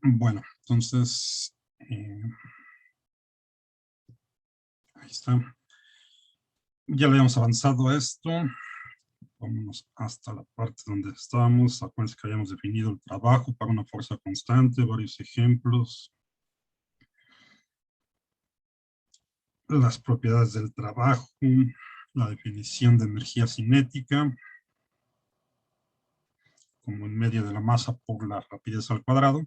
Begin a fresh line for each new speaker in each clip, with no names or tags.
Bueno, entonces, ahí está. Ya le habíamos avanzado a esto. Vámonos hasta la parte donde estábamos. Acuérdense que habíamos definido el trabajo para una fuerza constante, varios ejemplos. Las propiedades del trabajo, la definición de energía cinética, como en medio de la masa por la rapidez al cuadrado.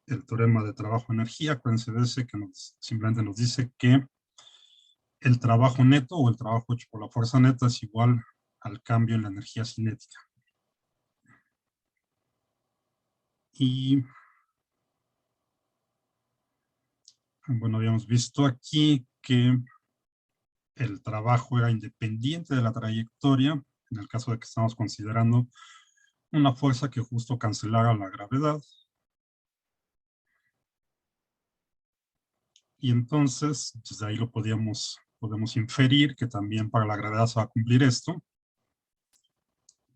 El teorema de trabajo-energía, acuérdense de ese que simplemente nos dice que el trabajo neto o el trabajo hecho por la fuerza neta es igual al cambio en la energía cinética. Y bueno, habíamos visto aquí que el trabajo era independiente de la trayectoria, en el caso de que estamos considerando una fuerza que justo cancelara la gravedad. Y entonces, desde ahí lo podemos inferir que también para la gravedad se va a cumplir esto.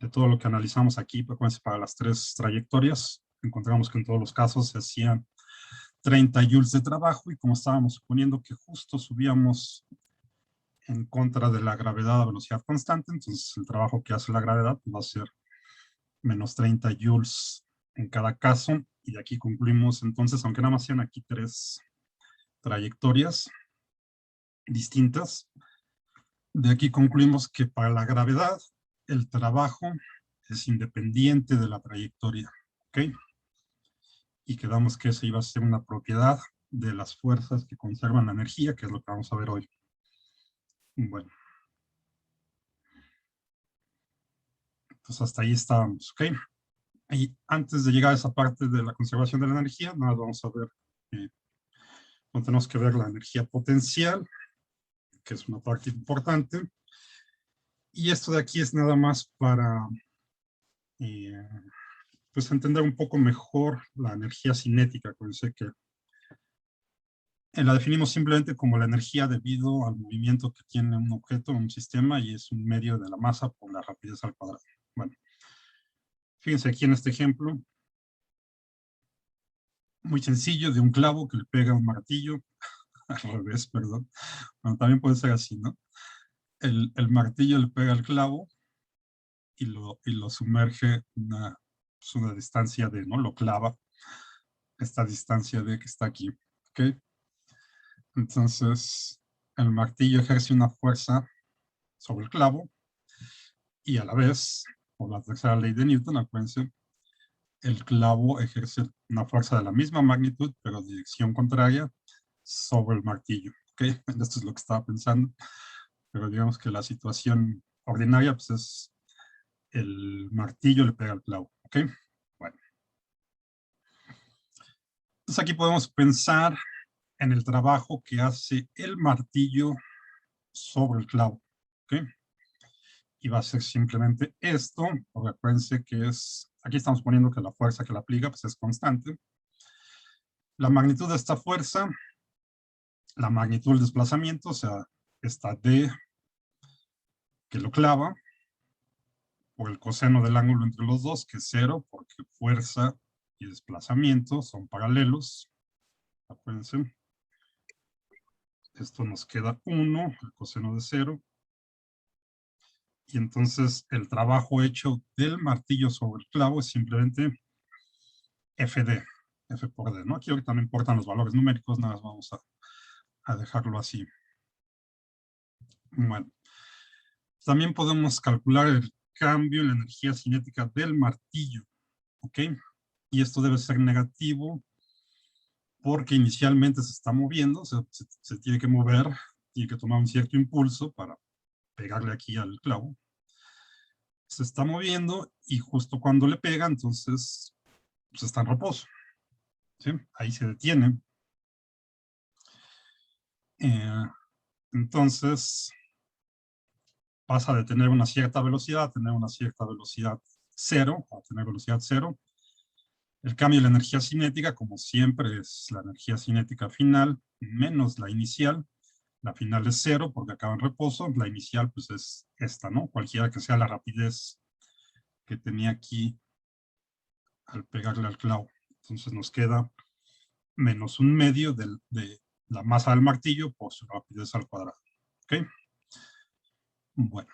De todo lo que analizamos aquí, pues, para las tres trayectorias, encontramos que en todos los casos se hacían 30 joules de trabajo y como estábamos suponiendo que justo subíamos en contra de la gravedad a velocidad constante, entonces el trabajo que hace la gravedad va a ser menos 30 joules en cada caso, y de aquí concluimos entonces, aunque nada más sean aquí tres trayectorias distintas, de aquí concluimos que para la gravedad el trabajo es independiente de la trayectoria, ¿ok? Y quedamos que esa iba a ser una propiedad de las fuerzas que conservan la energía, que es lo que vamos a ver hoy. Bueno. Entonces hasta ahí estábamos, ¿ok? Y antes de llegar a esa parte de la conservación de la energía, nada, vamos a ver, tenemos que ver la energía potencial, que es una parte importante. Y esto de aquí es nada más para pues entender un poco mejor la energía cinética. Acuérdense que la definimos simplemente como la energía debido al movimiento que tiene un objeto, un sistema, y es un medio de la masa por la rapidez al cuadrado. Bueno, fíjense aquí en este ejemplo, muy sencillo, de un clavo que le pega a un martillo, al revés, perdón. Bueno, también puede ser así, ¿no? El martillo le pega al clavo y lo sumerge pues una distancia de, ¿no? Lo clava esta distancia de que está aquí, ¿ok? Entonces, el martillo ejerce una fuerza sobre el clavo y a la vez, por la tercera ley de Newton, acuérdense, el clavo ejerce una fuerza de la misma magnitud, pero de dirección contraria, sobre el martillo, ¿ok? Esto es lo que estaba pensando, pero digamos que la situación ordinaria, pues es el martillo le pega al clavo, ¿ok? Bueno. Entonces aquí podemos pensar en el trabajo que hace el martillo sobre el clavo, ¿ok? Y va a ser simplemente esto, porque acuérdense que es, aquí estamos poniendo que la fuerza que la aplica pues es constante. La magnitud de esta fuerza, la magnitud del desplazamiento, o sea, esta D que lo clava, por el coseno del ángulo entre los dos, que es 0, porque fuerza y desplazamiento son paralelos. Acuérdense. Esto nos queda 1, el coseno de 0. Y entonces el trabajo hecho del martillo sobre el clavo es simplemente FD, F por D, ¿no? Aquí ahorita no importan los valores numéricos, nada más vamos a dejarlo así. Bueno, también podemos calcular el cambio en la energía cinética del martillo, ¿ok? Y esto debe ser negativo porque inicialmente se está moviendo, se tiene que mover, tiene que tomar un cierto impulso para pegarle aquí al clavo. Se está moviendo y justo cuando le pega, entonces pues está en reposo, ¿sí? Ahí se detiene. Entonces pasa de tener una cierta velocidad a tener una cierta velocidad cero, a tener velocidad cero. El cambio de la energía cinética, como siempre, es la energía cinética final menos la inicial. La final es cero porque acaba en reposo. La inicial pues es esta, ¿no? Cualquiera que sea la rapidez que tenía aquí al pegarle al clavo, Entonces nos queda menos 1/2 de la masa del martillo por su rapidez al cuadrado. ¿Ok? Bueno.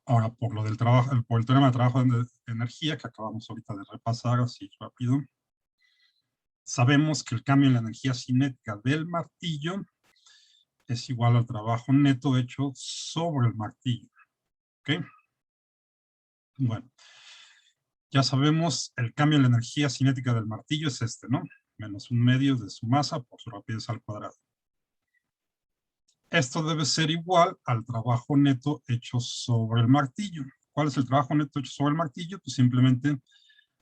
Ahora, por lo del trabajo, por el teorema de trabajo de energía que acabamos ahorita de repasar así rápido, sabemos que el cambio en la energía cinética del martillo es igual al trabajo neto hecho sobre el martillo. ¿Ok? Bueno, ya sabemos el cambio en la energía cinética del martillo es este, ¿no? Menos 1/2 de su masa por su rapidez al cuadrado. Esto debe ser igual al trabajo neto hecho sobre el martillo. ¿Cuál es el trabajo neto hecho sobre el martillo? Pues simplemente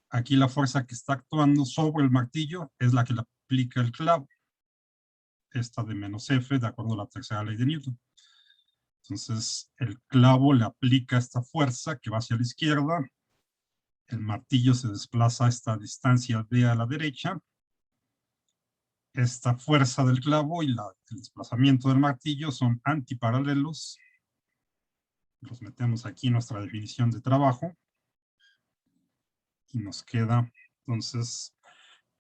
aquí la fuerza que está actuando sobre el martillo es la que le aplica el clavo. Esta de menos F, de acuerdo a la tercera ley de Newton. Entonces, el clavo le aplica esta fuerza que va hacia la izquierda. El martillo se desplaza a esta distancia D a la derecha. Esta fuerza del clavo y el desplazamiento del martillo son antiparalelos. Los metemos aquí en nuestra definición de trabajo. Y nos queda, entonces,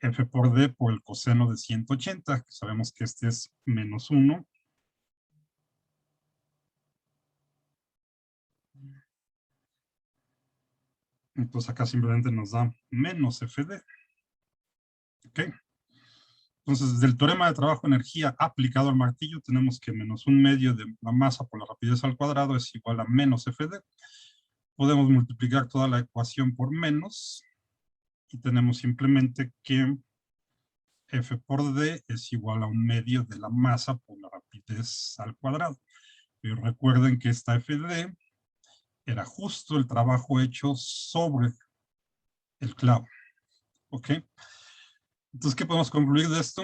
F por D por el coseno de 180, que sabemos que este es menos 1. Entonces acá simplemente nos da menos FD. ¿Ok? Entonces, desde el teorema de trabajo-energía aplicado al martillo, tenemos que menos 1/2 de la masa por la rapidez al cuadrado es igual a menos FD. Podemos multiplicar toda la ecuación por menos y tenemos simplemente que F por D es igual a 1/2 de la masa por la rapidez al cuadrado. Pero recuerden que esta FD era justo el trabajo hecho sobre el clavo. ¿Ok? Entonces, ¿qué podemos concluir de esto?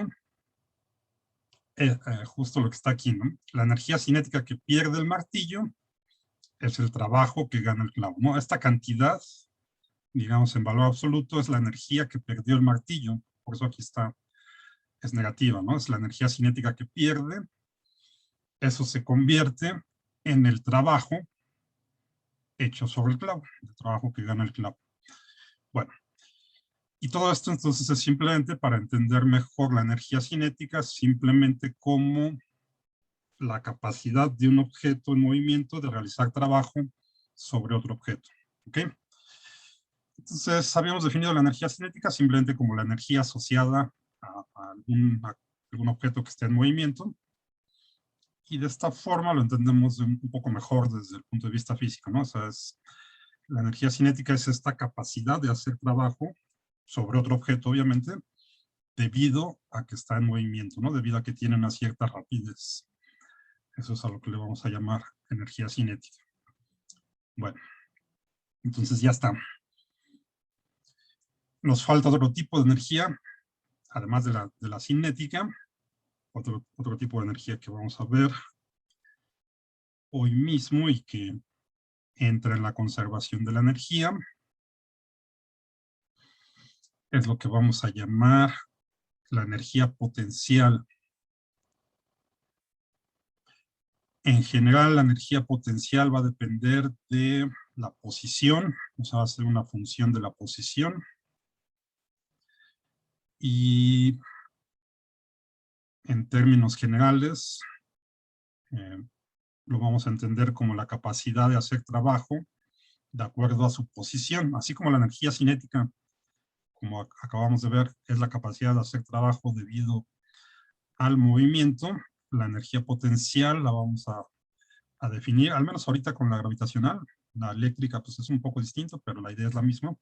Justo lo que está aquí, ¿no? La energía cinética que pierde el martillo es el trabajo que gana el clavo, ¿no? Esta cantidad, digamos en valor absoluto, es la energía que perdió el martillo. Por eso aquí está, es negativa, ¿no? Es la energía cinética que pierde. Eso se convierte en el trabajo hecho sobre el clavo, el trabajo que gana el clavo. Bueno, y todo esto entonces es simplemente para entender mejor la energía cinética, simplemente como la capacidad de un objeto en movimiento de realizar trabajo sobre otro objeto. ¿Ok? Entonces, habíamos definido la energía cinética simplemente como la energía asociada a algún objeto que esté en movimiento. Y de esta forma lo entendemos un poco mejor desde el punto de vista físico, ¿no? O sea, la energía cinética es esta capacidad de hacer trabajo sobre otro objeto, obviamente, debido a que está en movimiento, ¿no? Debido a que tiene una cierta rapidez. Eso es a lo que le vamos a llamar energía cinética. Bueno, entonces ya está. Nos falta otro tipo de energía, además de la cinética, otro tipo de energía que vamos a ver hoy mismo y que entra en la conservación de la energía. Es lo que vamos a llamar la energía potencial. En general, la energía potencial va a depender de la posición, o sea, va a ser una función de la posición. Y en términos generales, lo vamos a entender como la capacidad de hacer trabajo de acuerdo a su posición, así como la energía cinética, como acabamos de ver, es la capacidad de hacer trabajo debido al movimiento. La energía potencial la vamos a definir, al menos ahorita con la gravitacional. La eléctrica pues es un poco distinto, pero la idea es la misma.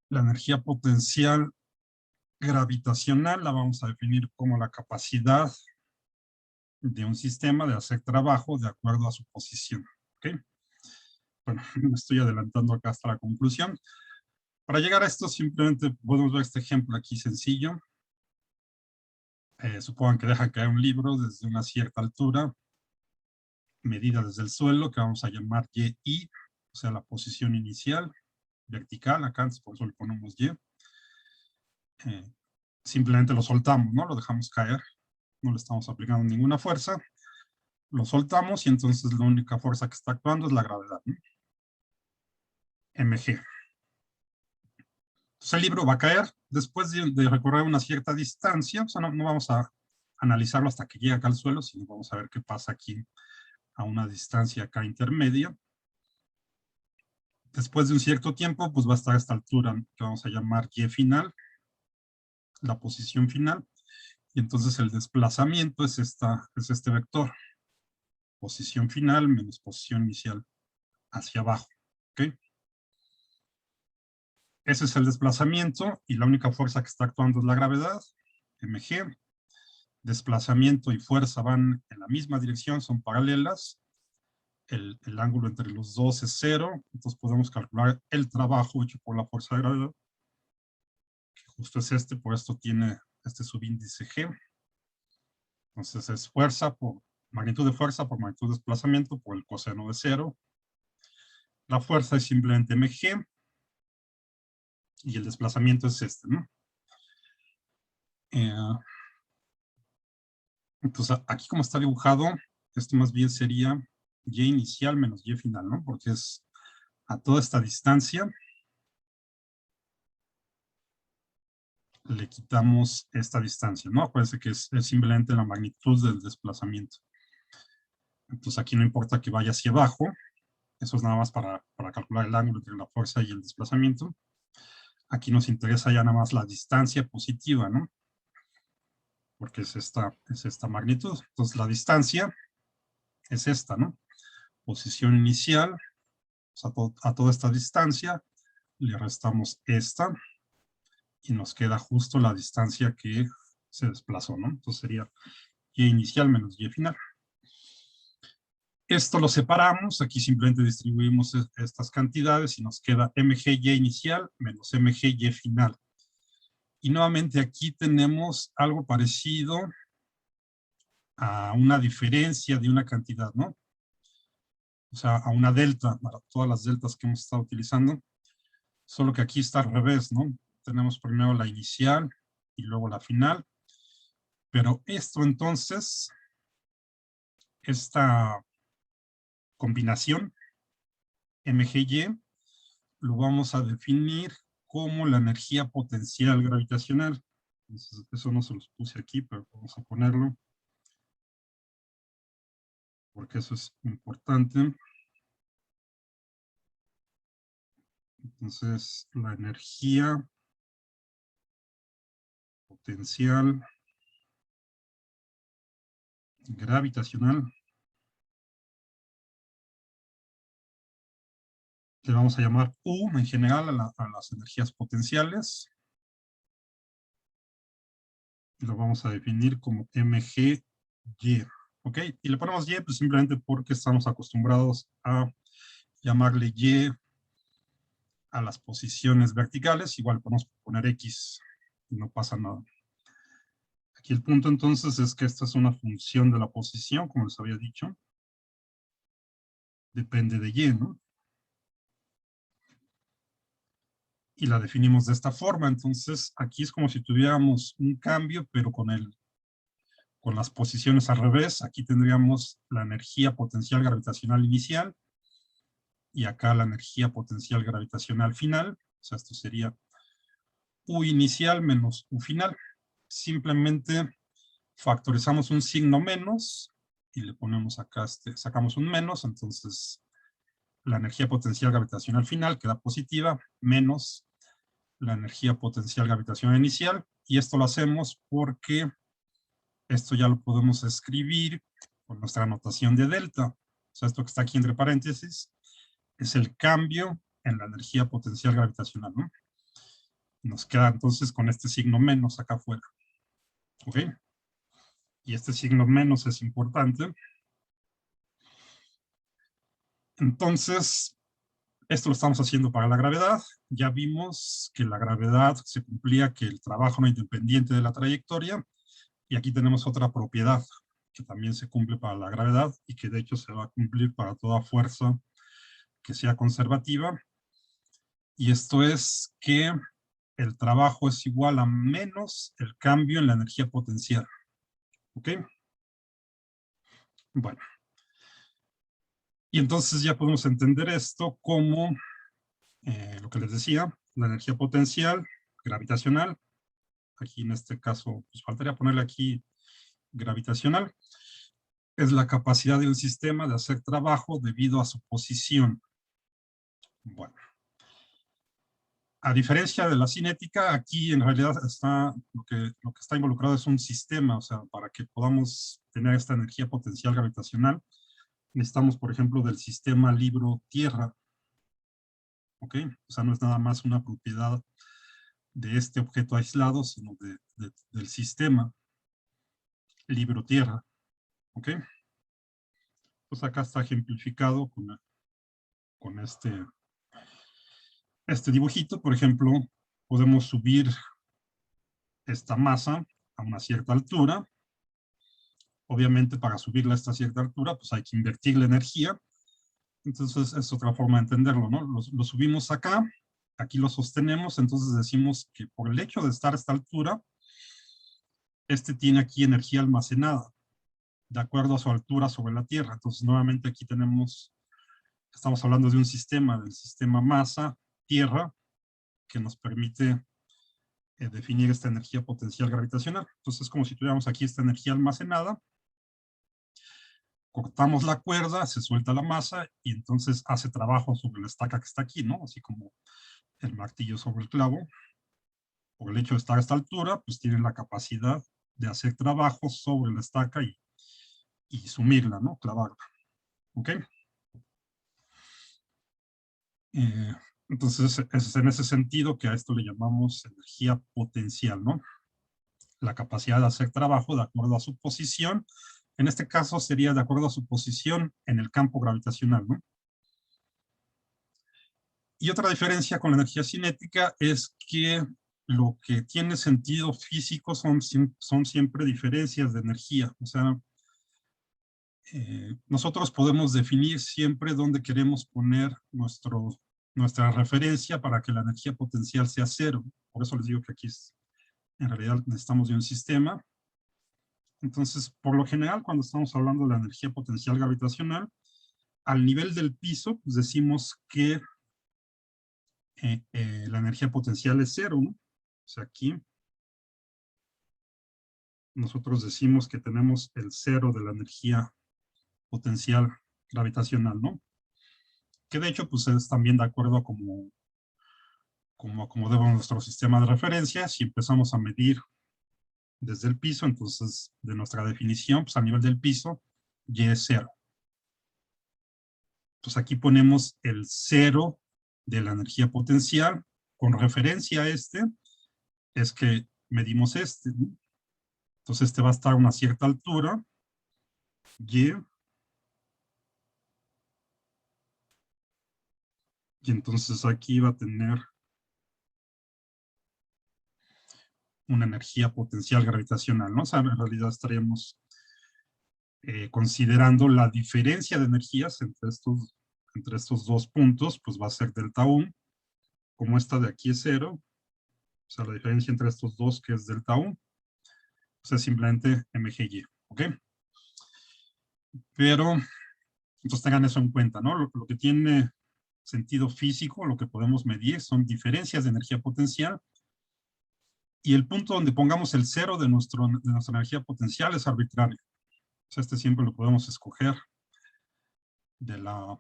La energía potencial gravitacional la vamos a definir como la capacidad de un sistema de hacer trabajo de acuerdo a su posición. ¿Okay? Bueno, me estoy adelantando acá hasta la conclusión. Para llegar a esto, simplemente podemos ver este ejemplo aquí sencillo. Supongan que dejan caer un libro desde una cierta altura, medida desde el suelo, que vamos a llamar YI, o sea, la posición inicial, vertical, acá por eso le ponemos Y. Simplemente lo soltamos, ¿no? Lo dejamos caer, no le estamos aplicando ninguna fuerza, lo soltamos y entonces la única fuerza que está actuando es la gravedad, ¿no? mg. Entonces el libro va a caer después de recorrer una cierta distancia. O sea, no vamos a analizarlo hasta que llegue acá al suelo, sino vamos a ver qué pasa aquí a una distancia acá intermedia. Después de un cierto tiempo, pues va a estar a esta altura que vamos a llamar Y final, la posición final. Y entonces el desplazamiento es este vector. Posición final menos posición inicial hacia abajo. ¿Ok? Ese es el desplazamiento y la única fuerza que está actuando es la gravedad, mg. Desplazamiento y fuerza van en la misma dirección, son paralelas. El ángulo entre los dos es 0, entonces podemos calcular el trabajo hecho por la fuerza de gravedad, que justo es este, por esto tiene este subíndice g. Entonces es fuerza por magnitud de fuerza por magnitud de desplazamiento por el coseno de 0. La fuerza es simplemente mg y el desplazamiento es este, ¿no? Entonces aquí como está dibujado, esto más bien sería y inicial menos y final, ¿no? Porque es a toda esta distancia le quitamos esta distancia, ¿no? Acuérdense que es simplemente la magnitud del desplazamiento. Entonces aquí no importa que vaya hacia abajo, eso es nada más para calcular el ángulo entre la fuerza y el desplazamiento. Aquí nos interesa ya nada más la distancia positiva, ¿no? Porque es esta magnitud. Entonces la distancia es esta, ¿no? Posición inicial, o sea, a toda esta distancia le restamos esta y nos queda justo la distancia que se desplazó, ¿no? Entonces sería y inicial menos y final. Esto lo separamos, aquí simplemente distribuimos estas cantidades y nos queda mgy inicial menos mgy final. Y nuevamente aquí tenemos algo parecido a una diferencia de una cantidad, ¿no? O sea, a una delta, para todas las deltas que hemos estado utilizando, solo que aquí está al revés, ¿no? Tenemos primero la inicial y luego la final, pero esto entonces, esta combinación MGY lo vamos a definir como la energía potencial gravitacional. Entonces, eso no se los puse aquí, pero vamos a ponerlo porque eso es importante. Entonces, la energía potencial gravitacional le vamos a llamar U en general a las energías potenciales. Y lo vamos a definir como MGY. ¿Ok? Y le ponemos Y pues simplemente porque estamos acostumbrados a llamarle Y a las posiciones verticales. Igual podemos poner X y no pasa nada. Aquí el punto entonces es que esta es una función de la posición, como les había dicho. Depende de Y, ¿no? Y la definimos de esta forma. Entonces aquí es como si tuviéramos un cambio, pero con las posiciones al revés. Aquí tendríamos la energía potencial gravitacional inicial y acá la energía potencial gravitacional final. O sea, esto sería U inicial menos U final. Simplemente factorizamos un signo menos y le ponemos acá, sacamos un menos, entonces la energía potencial gravitacional final queda positiva, menos la energía potencial gravitacional inicial, y esto lo hacemos porque esto ya lo podemos escribir con nuestra notación de delta. O sea, esto que está aquí entre paréntesis es el cambio en la energía potencial gravitacional, ¿no? Nos queda entonces con este signo menos acá afuera. ¿Ok? Y este signo menos es importante. Entonces, esto lo estamos haciendo para la gravedad. Ya vimos que la gravedad se cumplía, que el trabajo no es independiente de la trayectoria. Y aquí tenemos otra propiedad que también se cumple para la gravedad y que de hecho se va a cumplir para toda fuerza que sea conservativa. Y esto es que el trabajo es igual a menos el cambio en la energía potencial. ¿Ok? Bueno. Y entonces ya podemos entender esto como Lo que les decía, la energía potencial, gravitacional. Aquí en este caso, pues faltaría ponerle aquí gravitacional. Es la capacidad del sistema de hacer trabajo debido a su posición. Bueno. A diferencia de la cinética, aquí en realidad está, lo que está involucrado es un sistema, o sea, para que podamos tener esta energía potencial gravitacional, necesitamos, por ejemplo, del sistema libro-tierra, ¿ok? O sea, no es nada más una propiedad de este objeto aislado, sino del sistema libro-tierra, ¿ok? Pues acá está ejemplificado con este dibujito. Por ejemplo, podemos subir esta masa a una cierta altura. Obviamente, para subirla a esta cierta altura, pues hay que invertir la energía. Entonces, es otra forma de entenderlo, ¿no? Lo subimos acá, aquí lo sostenemos, entonces decimos que por el hecho de estar a esta altura, este tiene aquí energía almacenada, de acuerdo a su altura sobre la Tierra. Entonces, nuevamente aquí estamos hablando de un sistema, del sistema masa-Tierra, que nos permite definir esta energía potencial gravitacional. Entonces, es como si tuviéramos aquí esta energía almacenada, cortamos la cuerda, se suelta la masa y entonces hace trabajo sobre la estaca que está aquí, ¿no? Así como el martillo sobre el clavo. Por el hecho de estar a esta altura, pues tiene la capacidad de hacer trabajo sobre la estaca y sumirla, ¿no? Clavarla. ¿Ok? Entonces, es en ese sentido que a esto le llamamos energía potencial, ¿no? La capacidad de hacer trabajo de acuerdo a su posición. En este caso sería de acuerdo a su posición en el campo gravitacional, ¿no? Y otra diferencia con la energía cinética es que lo que tiene sentido físico son siempre diferencias de energía. O sea, nosotros podemos definir siempre dónde queremos poner nuestra referencia para que la energía potencial sea cero. Por eso les digo que aquí en realidad necesitamos de un sistema. Entonces, por lo general, cuando estamos hablando de la energía potencial gravitacional, al nivel del piso, pues decimos que la energía potencial es cero, ¿no? O sea, aquí nosotros decimos que tenemos el cero de la energía potencial gravitacional, ¿no? Que de hecho, pues es también de acuerdo a como acomodemos nuestro sistema de referencia. Si empezamos a medir desde el piso, entonces de nuestra definición, pues a nivel del piso, Y es cero. Entonces aquí ponemos el cero de la energía potencial. Con referencia a este, es que medimos este, ¿no? Entonces este va a estar a una cierta altura, Y entonces aquí va a tener una energía potencial gravitacional, ¿no? O sea, en realidad estaríamos considerando la diferencia de energías entre estos dos puntos, pues va a ser delta U, como esta de aquí es cero, o sea, la diferencia entre estos dos que es delta U, pues es simplemente mgy, ¿ok? Pero, entonces tengan eso en cuenta, ¿no? Lo que tiene sentido físico, lo que podemos medir son diferencias de energía potencial, y el punto donde pongamos el cero de nuestra energía potencial es arbitrario. O sea, este siempre lo podemos escoger de la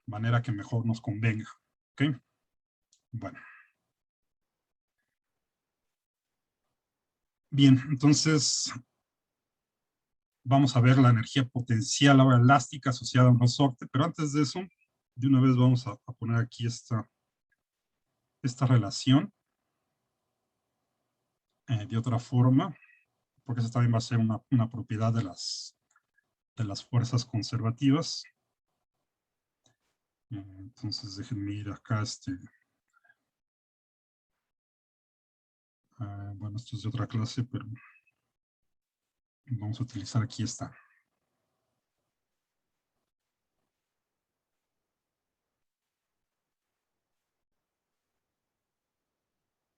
manera que mejor nos convenga. ¿Ok? Bueno. Bien, entonces vamos a ver la energía potencial ahora elástica asociada a un resorte, pero antes de eso, de una vez vamos a poner aquí esta relación de otra forma, porque esa también va a ser una propiedad de las fuerzas conservativas. Entonces déjenme ir acá bueno, esto es de otra clase, pero vamos a utilizar aquí esta.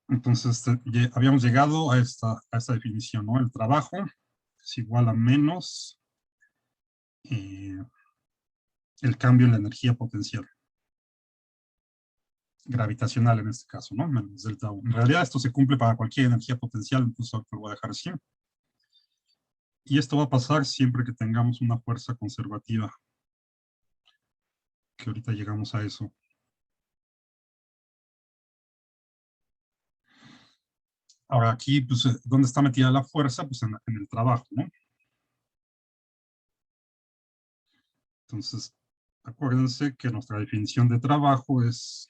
Entonces ya habíamos llegado a esta definición, ¿no? El trabajo es igual a menos el cambio en la energía potencial. gravitacional en este caso, ¿no? Menos delta U. En realidad esto se cumple para cualquier energía potencial, entonces ahorita lo voy a dejar así. Y esto va a pasar siempre que tengamos una fuerza conservativa, que ahorita llegamos a eso. Ahora aquí, pues, ¿dónde está metida la fuerza? Pues en el trabajo, ¿no? Entonces, acuérdense que nuestra definición de trabajo es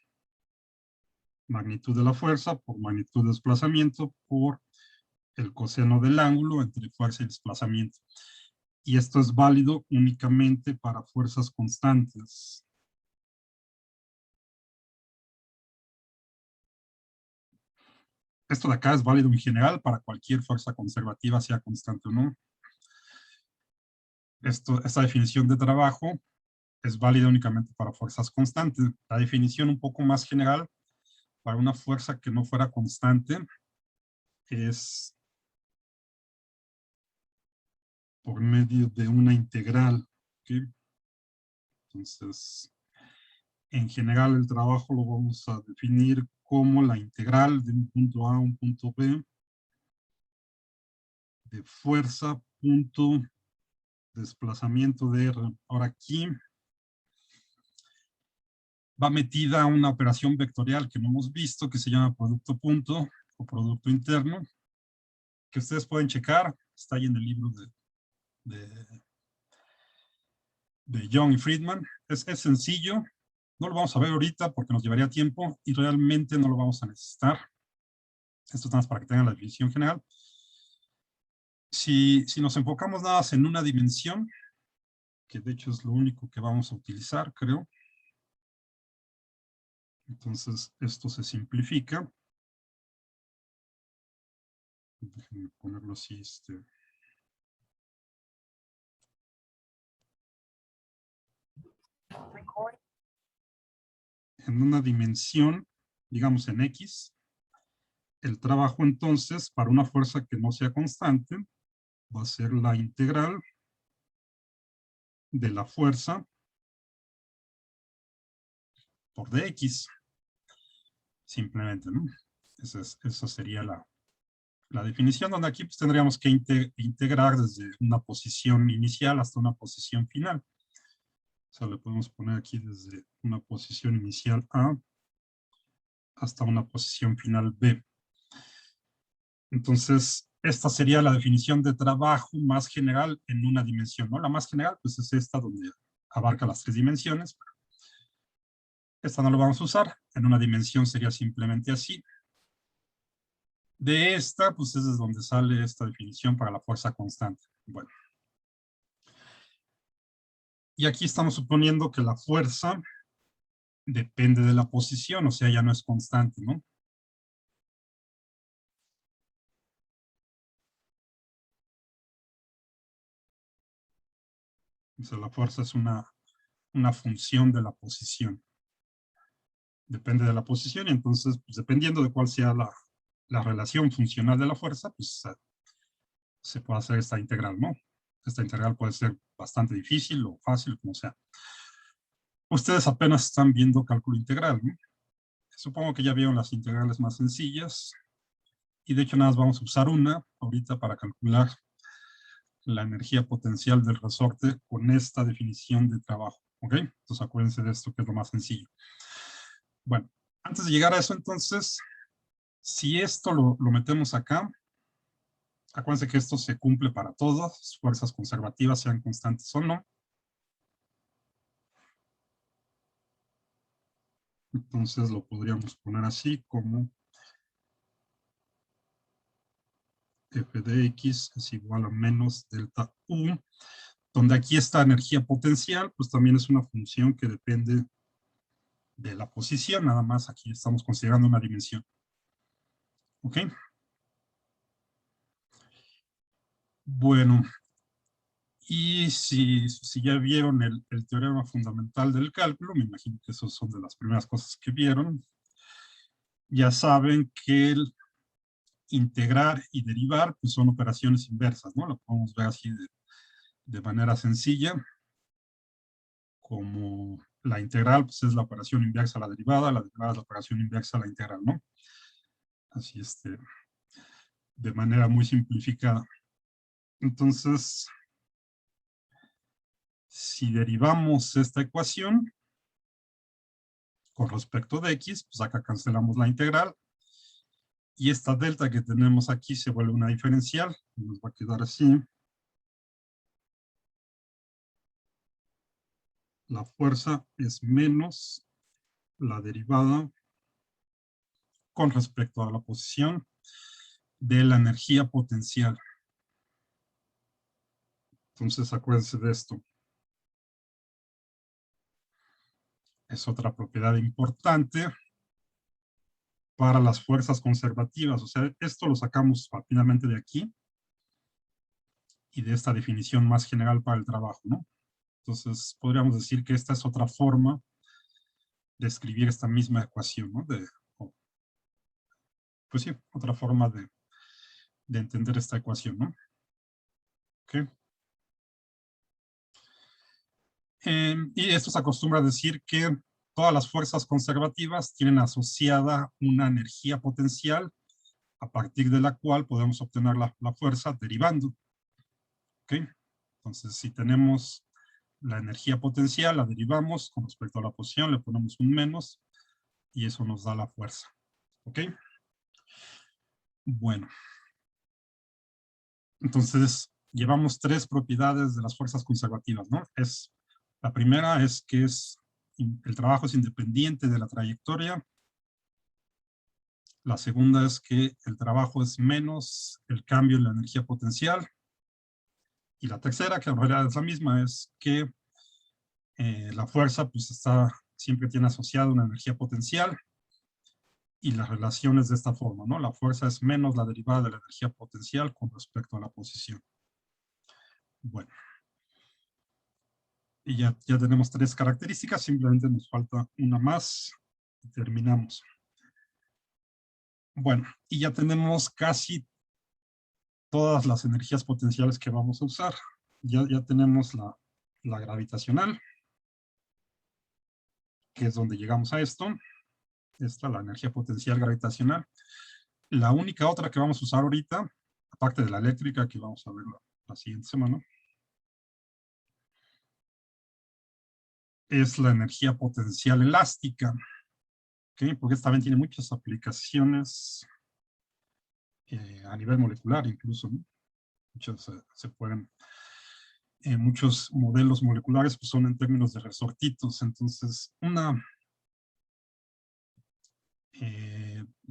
magnitud de la fuerza por magnitud de desplazamiento por el coseno del ángulo entre fuerza y desplazamiento. Y esto es válido únicamente para fuerzas constantes. Esto de acá es válido en general para cualquier fuerza conservativa, sea constante o no. Esta definición de trabajo es válida únicamente para fuerzas constantes. La definición un poco más general para una fuerza que no fuera constante es por medio de una integral. ¿Okay? Entonces, en general el trabajo lo vamos a definir como la integral de un punto A a un punto B de fuerza punto desplazamiento de R. Ahora aquí va metida una operación vectorial que no hemos visto, que se llama producto punto o producto interno, que ustedes pueden checar, está ahí en el libro de Young y Friedman. Es sencillo, no lo vamos a ver ahorita porque nos llevaría tiempo y realmente no lo vamos a necesitar. Esto es más para que tengan la definición general. Si nos enfocamos nada más en una dimensión, que de hecho es lo único que vamos a utilizar, creo. Entonces, esto se simplifica. Déjenme ponerlo así. En una dimensión, digamos en X, el trabajo entonces, para una fuerza que no sea constante, va a ser la integral de la fuerza por dx. Simplemente, ¿no? Esa sería la definición, donde aquí pues, tendríamos que integrar desde una posición inicial hasta una posición final. O sea, le podemos poner aquí desde una posición inicial A hasta una posición final B. Entonces, esta sería la definición de trabajo más general en una dimensión, ¿no? La más general, pues es esta donde abarca las 3 dimensiones. Esta no lo vamos a usar. En una dimensión sería simplemente así. De esta, pues es desde donde sale esta definición para la fuerza constante. Bueno. Y aquí estamos suponiendo que la fuerza depende de la posición, o sea, ya no es constante, ¿no? O sea, la fuerza es una función de la posición. Depende de la posición y entonces, pues, dependiendo de cuál sea la relación funcional de la fuerza, pues se puede hacer esta integral, ¿no? Esta integral puede ser bastante difícil o fácil, como sea. Ustedes apenas están viendo cálculo integral, ¿no? Supongo que ya vieron las integrales más sencillas y de hecho nada más vamos a usar una ahorita para calcular la energía potencial del resorte con esta definición de trabajo, ¿ok? Entonces acuérdense de esto que es lo más sencillo. Bueno, antes de llegar a eso entonces, si esto lo metemos acá, acuérdense que esto se cumple para todas, fuerzas conservativas sean constantes o no. Entonces lo podríamos poner así como f de x es igual a menos delta U, donde aquí esta energía potencial, pues también es una función que depende de la posición, nada más aquí estamos considerando una dimensión. ¿Ok? Bueno, y si ya vieron el teorema fundamental del cálculo, me imagino que esas son de las primeras cosas que vieron, ya saben que el integrar y derivar pues son operaciones inversas, ¿no? Lo podemos ver así de manera sencilla, como la integral pues es la operación inversa a la derivada es la operación inversa a la integral, ¿no? Así, de manera muy simplificada. Entonces, si derivamos esta ecuación con respecto de x, pues acá cancelamos la integral, y esta delta que tenemos aquí se vuelve una diferencial, nos va a quedar así. La fuerza es menos la derivada con respecto a la posición de la energía potencial. Entonces, acuérdense de esto. Es otra propiedad importante para las fuerzas conservativas. O sea, esto lo sacamos finalmente de aquí y de esta definición más general para el trabajo, ¿no? Entonces, podríamos decir que esta es otra forma de escribir esta misma ecuación, ¿no? Pues sí, otra forma de entender esta ecuación, ¿no? ¿Ok? Y esto se acostumbra a decir que todas las fuerzas conservativas tienen asociada una energía potencial a partir de la cual podemos obtener la fuerza derivando. ¿Ok? Entonces, si tenemos la energía potencial, la derivamos con respecto a la posición, le ponemos un menos y eso nos da la fuerza. ¿Ok? Bueno. Entonces, llevamos tres propiedades de las fuerzas conservativas, ¿no? La primera es que el trabajo es independiente de la trayectoria. La segunda es que el trabajo es menos el cambio en la energía potencial. Y la tercera, que en realidad es la misma, es que la fuerza pues siempre tiene asociada una energía potencial, y la relación es de esta forma, ¿no? La fuerza es menos la derivada de la energía potencial con respecto a la posición. Bueno. Y ya tenemos tres características, simplemente nos falta una más y terminamos. Bueno, y ya tenemos casi todas las energías potenciales que vamos a usar. Ya tenemos la gravitacional, que es donde llegamos a esto. Esta, la energía potencial gravitacional. La única otra que vamos a usar ahorita, aparte de la eléctrica, que vamos a ver la siguiente semana, es la energía potencial elástica, ¿okay? Porque esta también tiene muchas aplicaciones a nivel molecular incluso, ¿no? Muchos muchos modelos moleculares pues, son en términos de resortitos. Entonces,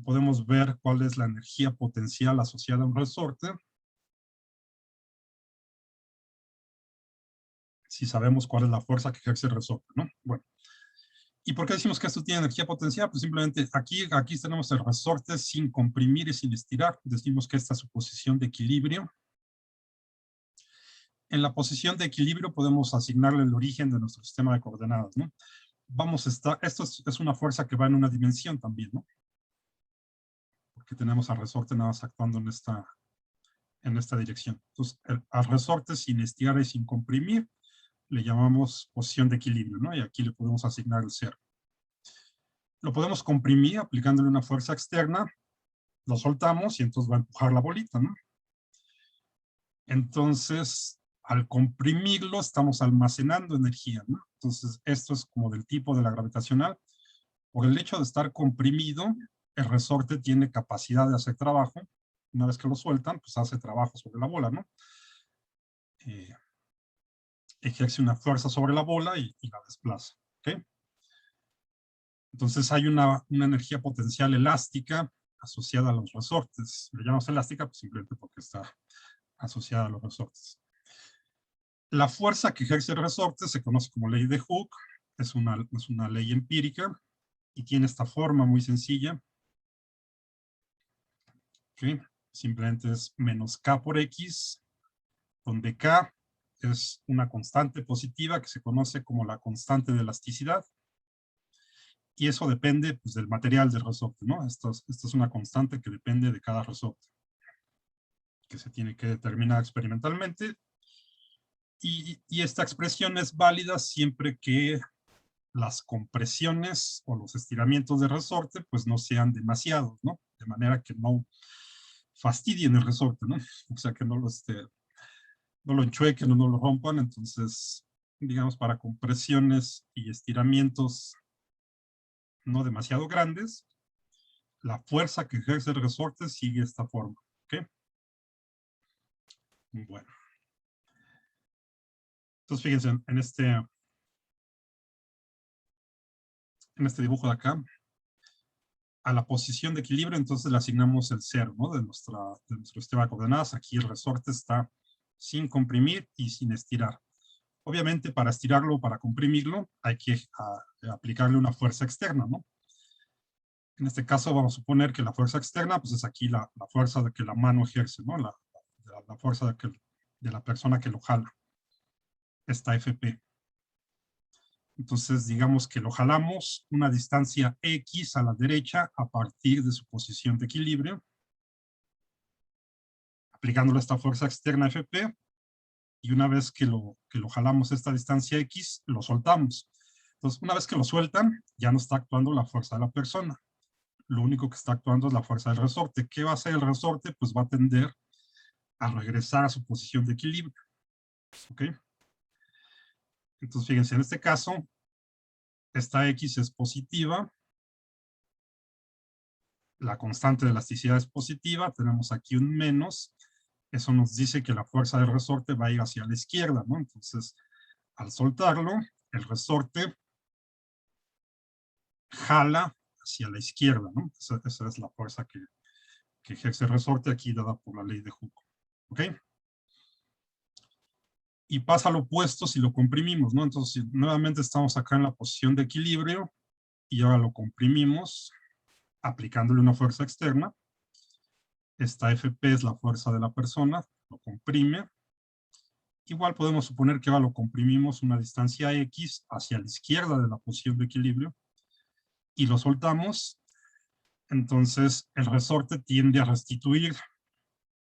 podemos ver cuál es la energía potencial asociada a un resorte si sabemos cuál es la fuerza que ejerce el resorte, ¿no? Bueno, ¿y por qué decimos que esto tiene energía potencial? Pues simplemente aquí tenemos el resorte sin comprimir y sin estirar. Decimos que esta es su posición de equilibrio. En la posición de equilibrio podemos asignarle el origen de nuestro sistema de coordenadas, ¿no? Esto es una fuerza que va en una dimensión también, ¿no? Porque tenemos al resorte nada más actuando en esta dirección. Entonces, al resorte sin estirar y sin comprimir, le llamamos posición de equilibrio, ¿no? Y aquí le podemos asignar el cero. Lo podemos comprimir aplicándole una fuerza externa, lo soltamos y entonces va a empujar la bolita, ¿no? Entonces, al comprimirlo, estamos almacenando energía, ¿no? Entonces, esto es como del tipo de la gravitacional. Por el hecho de estar comprimido, el resorte tiene capacidad de hacer trabajo. Una vez que lo sueltan, pues hace trabajo sobre la bola, ¿no? Ejerce una fuerza sobre la bola y la desplaza, ¿ok? Entonces hay una energía potencial elástica asociada a los resortes. Le llamamos elástica pues simplemente porque está asociada a los resortes. La fuerza que ejerce el resorte se conoce como ley de Hooke. Es una ley empírica y tiene esta forma muy sencilla. ¿Okay? Simplemente es menos K por X, donde K es una constante positiva que se conoce como la constante de elasticidad. Y eso depende pues, del material del resorte, ¿no? Esta es una constante que depende de cada resorte, que se tiene que determinar experimentalmente. Y esta expresión es válida siempre que las compresiones o los estiramientos de resorte pues no sean demasiados, ¿no? De manera que no fastidien el resorte, ¿no? O sea, que no lo enchuequen o no lo rompan. Entonces, digamos, para compresiones y estiramientos no demasiado grandes, la fuerza que ejerce el resorte sigue esta forma, ¿ok? Bueno. Entonces, fíjense, en este dibujo de acá, a la posición de equilibrio, entonces le asignamos el 0, ¿no? De nuestro sistema de coordenadas. Aquí el resorte está sin comprimir y sin estirar. Obviamente, para estirarlo o para comprimirlo, hay que aplicarle una fuerza externa, ¿no? En este caso, vamos a suponer que la fuerza externa, pues es aquí la fuerza de que la mano ejerce, ¿no? La fuerza de la persona que lo jala. Esta FP. Entonces, digamos que lo jalamos una distancia X a la derecha a partir de su posición de equilibrio, aplicándole esta fuerza externa FP, y una vez que lo jalamos esta distancia X, lo soltamos. Entonces, una vez que lo sueltan, ya no está actuando la fuerza de la persona. Lo único que está actuando es la fuerza del resorte. ¿Qué va a hacer el resorte? Pues va a tender a regresar a su posición de equilibrio. ¿Ok? Entonces, fíjense, en este caso, esta X es positiva, la constante de elasticidad es positiva, tenemos aquí un menos, eso nos dice que la fuerza del resorte va a ir hacia la izquierda, ¿no? Entonces, al soltarlo, el resorte jala hacia la izquierda, ¿no? Esa es la fuerza que ejerce el resorte aquí dada por la ley de Hooke, ¿ok? Y pasa lo opuesto si lo comprimimos, ¿no? Entonces, nuevamente estamos acá en la posición de equilibrio y ahora lo comprimimos aplicándole una fuerza externa. Esta FP es la fuerza de la persona, lo comprime. Igual podemos suponer que ahora lo comprimimos una distancia X hacia la izquierda de la posición de equilibrio y lo soltamos. Entonces el resorte tiende a restituir,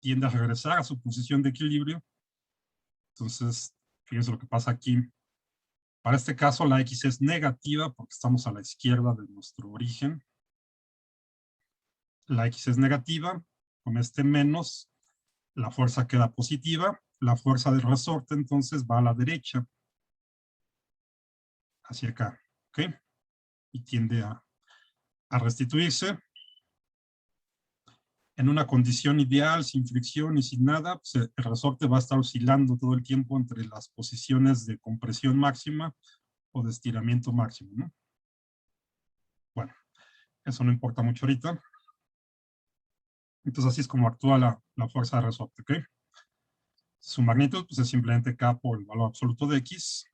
tiende a regresar a su posición de equilibrio. Entonces, fíjense lo que pasa aquí. Para este caso la X es negativa porque estamos a la izquierda de nuestro origen. La X es negativa, con este menos, la fuerza queda positiva, la fuerza del resorte entonces va a la derecha, hacia acá, ¿ok? Y tiende a restituirse. En una condición ideal, sin fricción y sin nada, pues el resorte va a estar oscilando todo el tiempo entre las posiciones de compresión máxima o de estiramiento máximo, ¿no? Bueno, eso no importa mucho ahorita. Entonces así es como actúa la fuerza de resorte, ¿ok? Su magnitud pues, es simplemente K por el valor absoluto de X.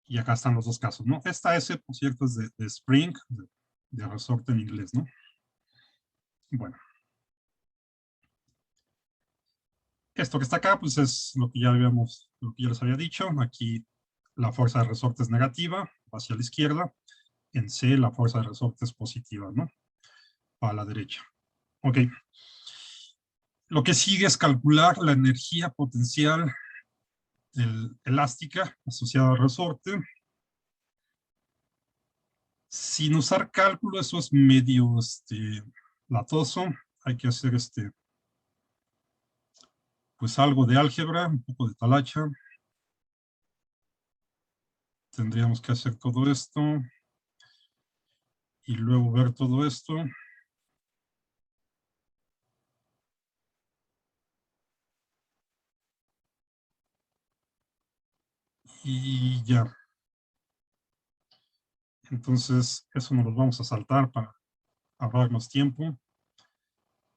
Y acá están los dos casos, ¿no? Esta S, por cierto, es de spring, de resorte en inglés, ¿no? Bueno. Esto que está acá, pues es lo que ya les había dicho. Aquí la fuerza de resorte es negativa, hacia la izquierda. En C la fuerza de resorte es positiva, ¿no? A la derecha. Ok. Lo que sigue es calcular la energía potencial elástica asociada al resorte. Sin usar cálculo, eso es medio latoso. Hay que hacer pues algo de álgebra, un poco de talacha. Tendríamos que hacer todo esto y luego ver todo esto. Y ya. Entonces, eso nos lo vamos a saltar para ahorrarnos tiempo.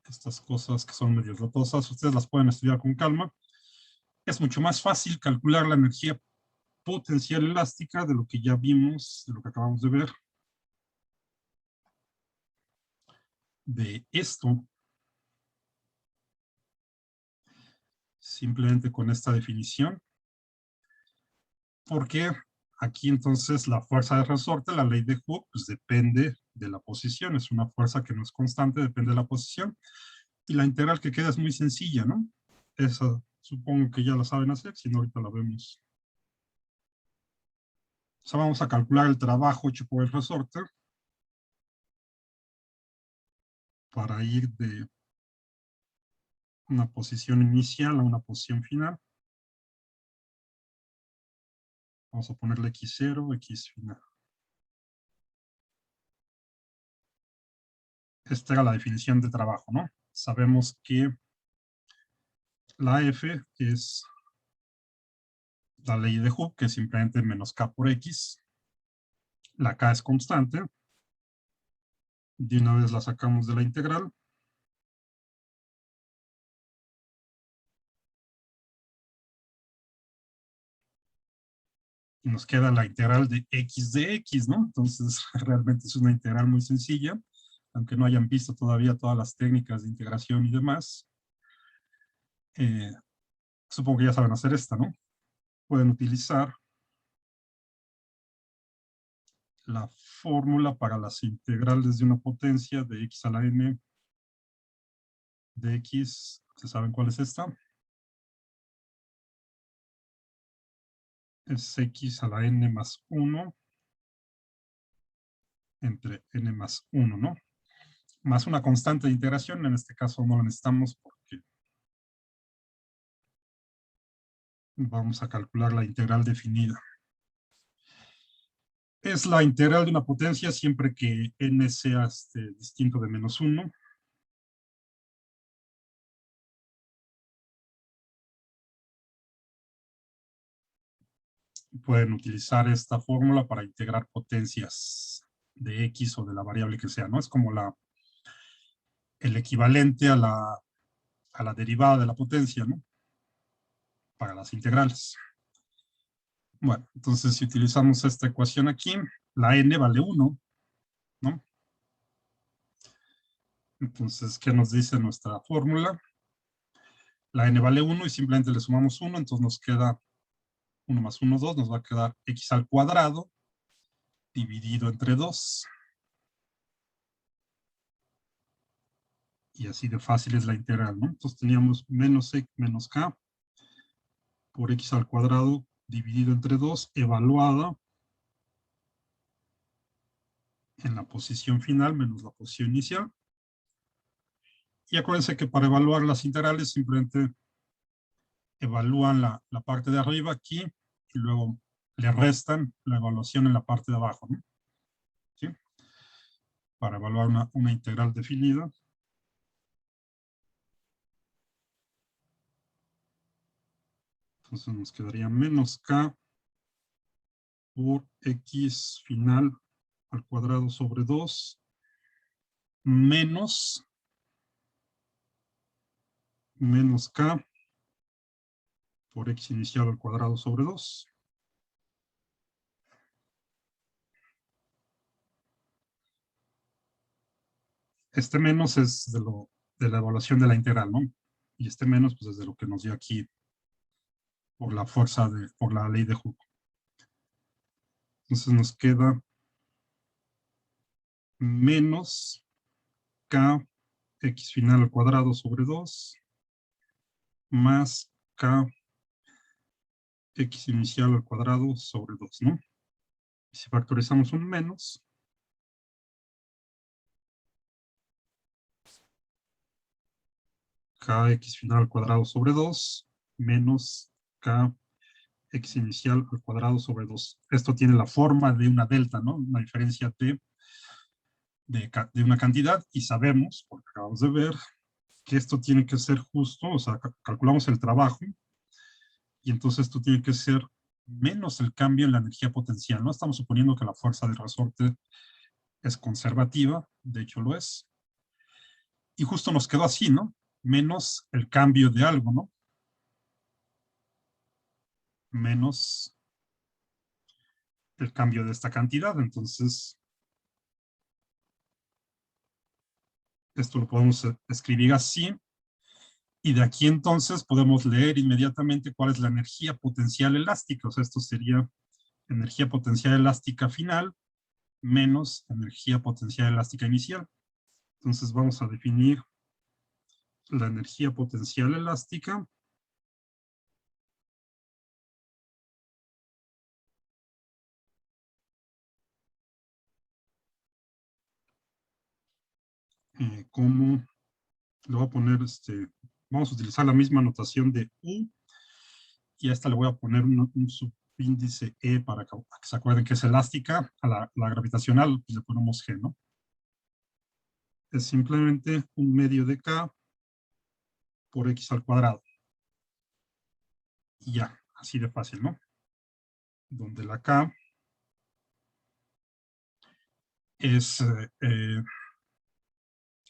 Estas cosas que son medio lotosas, ustedes las pueden estudiar con calma. Es mucho más fácil calcular la energía potencial elástica de lo que ya vimos, de lo que acabamos de ver. De esto, simplemente con esta definición, porque aquí entonces la fuerza de resorte, la ley de Hooke, pues depende de la posición, es una fuerza que no es constante, depende de la posición, y la integral que queda es muy sencilla, ¿no? Esa Supongo que ya la saben hacer, si no ahorita la vemos. O sea, vamos a calcular el trabajo hecho por el resorte para ir de una posición inicial a una posición final. Vamos a ponerle x0, x final. Esta era la definición de trabajo, ¿no? Sabemos que la F es la ley de Hooke, que es simplemente menos K por X. La K es constante. De una vez la sacamos de la integral. Y nos queda la integral de X, ¿no? Entonces, realmente es una integral muy sencilla, aunque no hayan visto todavía todas las técnicas de integración y demás. Supongo que ya saben hacer esta, ¿no? Pueden utilizar la fórmula para las integrales de una potencia de x a la n de x. ¿Se saben cuál es esta? Es x a la n más 1 entre n más 1, ¿no? Más una constante de integración, en este caso no la necesitamos porque vamos a calcular la integral definida. Es la integral de una potencia siempre que n sea distinto de menos 1. Pueden utilizar esta fórmula para integrar potencias de x o de la variable que sea, ¿no? Es como el equivalente a la derivada de la potencia, ¿no? Para las integrales. Bueno, entonces si utilizamos esta ecuación aquí, la n vale 1, ¿no? Entonces, ¿qué nos dice nuestra fórmula? La n vale 1 y simplemente le sumamos 1, entonces nos queda 1 más 1, 2, nos va a quedar x al cuadrado dividido entre 2. Y así de fácil es la integral, ¿no? Entonces teníamos menos k por x al cuadrado dividido entre 2, evaluada en la posición final menos la posición inicial. Y acuérdense que para evaluar las integrales simplemente evalúan la parte de arriba aquí y luego le restan la evaluación en la parte de abajo, ¿no? ¿Sí? Para evaluar una integral definida. Entonces nos quedaría menos k por x final al cuadrado sobre 2 menos k por x inicial al cuadrado sobre 2. Este menos es de la evaluación de la integral, ¿no? Y este menos, pues es de lo que nos dio aquí por la por la ley de Hooke. Entonces nos queda menos k x final al cuadrado sobre 2 más k x inicial al cuadrado sobre 2, ¿no? Y si factorizamos un menos, kx final al cuadrado sobre 2 menos k x inicial al cuadrado sobre 2. Esto tiene la forma de una delta, ¿no? Una diferencia de una cantidad y sabemos, porque acabamos de ver, que esto tiene que ser justo, o sea, calculamos el trabajo y entonces esto tiene que ser menos el cambio en la energía potencial, ¿no? Estamos suponiendo que la fuerza del resorte es conservativa, de hecho lo es, y justo nos quedó así, ¿no? Menos el cambio de algo, ¿no? Menos el cambio de esta cantidad, entonces esto lo podemos escribir así, y de aquí entonces podemos leer inmediatamente cuál es la energía potencial elástica, o sea, esto sería energía potencial elástica final menos energía potencial elástica inicial. Entonces vamos a definir la energía potencial elástica como le voy a poner, vamos a utilizar la misma notación de U, y a esta le voy a poner un subíndice E para que se acuerden que es elástica. A la gravitacional pues le ponemos G, ¿no? Es simplemente un medio de K por X al cuadrado. Y ya, así de fácil, ¿no? Donde la K es